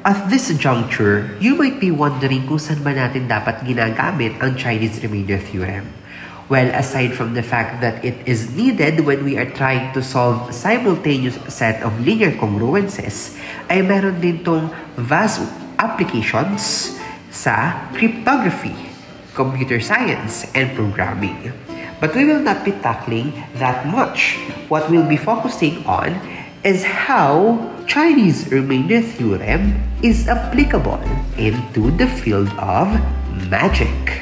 At this juncture, you might be wondering kung saan ba natin dapat ginagamit ang Chinese remainder theorem. Well, aside from the fact that it is needed when we are trying to solve a simultaneous set of linear congruences, ay meron din tong vast applications sa cryptography, computer science, and programming. But we will not be tackling that much. What we'll be focusing on is how Chinese remainder theorem is applicable into the field of magic.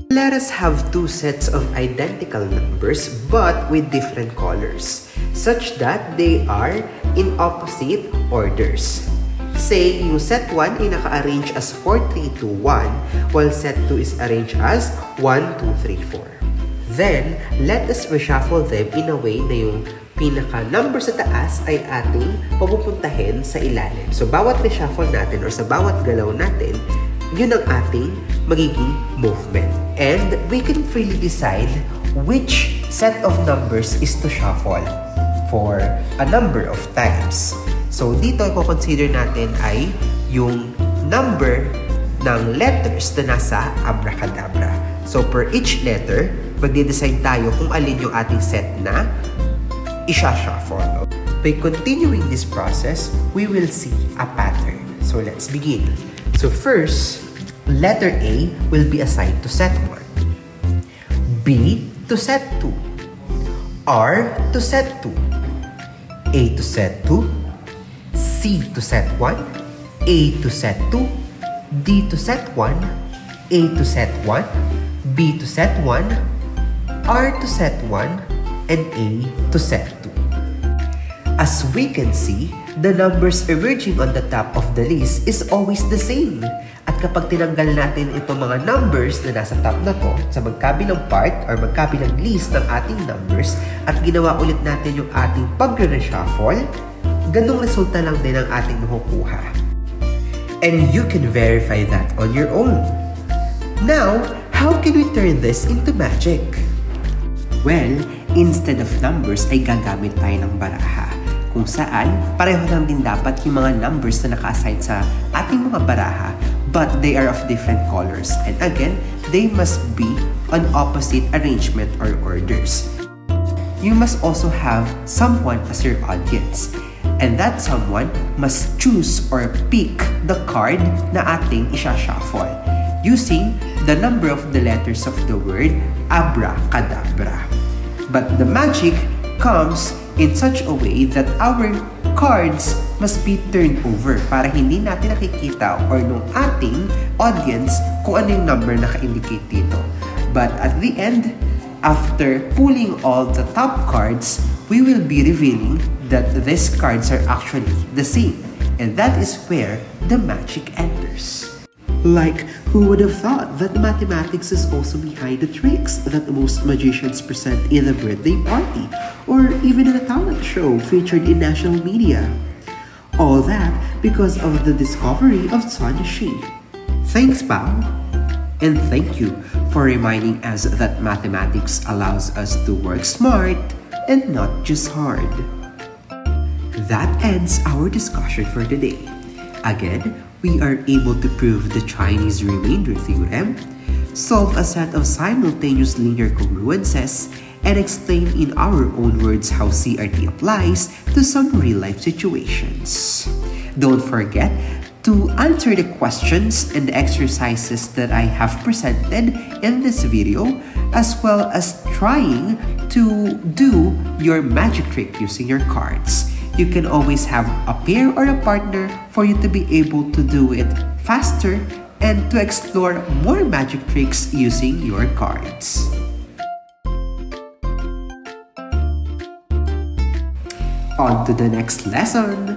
Let us have two sets of identical numbers but with different colors, such that they are in opposite orders. Say, yung set 1 ay naka-arrange as 4, 3, 2, 1, while set 2 is arranged as 1, 2, 3, 4. Then, let us reshuffle them in a way na yung pinaka-number sa taas ay ating papupuntahin sa ilalim. So, bawat reshuffle natin or sa bawat galaw natin, yun ang ating magiging movement. And we can freely decide which set of numbers is to shuffle for a number of times. So, dito i-consider natin ay yung number ng letters na nasa abracadabra. So, per each letter, magde-decide tayo kung alin yung ating set na isha-shuffle. By continuing this process, we will see a pattern. So, let's begin. So, first, letter A will be assigned to set 1, B to set 2, R to set 2, A to set 2, C to set 1, A to set 2, D to set 1, A to set 1, B to set 1, R to set 1, and A to set 2. As we can see, the numbers emerging on the top of the list is always the same. At kapag tinanggal natin itong mga numbers na nasa top na to sa magkabilang part or magkabilang list ng ating numbers at ginawa ulit natin yung ating pagre-reshuffle, ganung resulta lang din ang ating makukuha. And you can verify that on your own. Now, how can we turn this into magic? Well, instead of numbers ay gagamit tayo ng baraha, kung saan pareho lang din dapat yung mga numbers na naka-assign sa ating mga baraha, but they are of different colors. And again, they must be on opposite arrangement or orders. You must also have someone as your audience, and that someone must choose or pick the card na ating isha-shuffle using the number of the letters of the word abracadabra. But the magic comes in such a way that our cards must be turned over para hindi natin nakikita or nung ating audience kung ano yung number na naka-indicate dito. But at the end, after pulling all the top cards, we will be revealing that these cards are actually the same. And that is where the magic enters. Like, who would have thought that mathematics is also behind the tricks that most magicians present in a birthday party or even in a talent show featured in national media? All that because of the discovery of Sun Shi. Thanks, Pao. And thank you for reminding us that mathematics allows us to work smart and not just hard. That ends our discussion for today. Again, we are able to prove the Chinese remainder theorem, solve a set of simultaneous linear congruences, and explain in our own words how CRT applies to some real-life situations. Don't forget to answer the questions and the exercises that I have presented in this video, as well as trying to do your magic trick using your cards. You can always have a pair or a partner for you to be able to do it faster and to explore more magic tricks using your cards. On to the next lesson!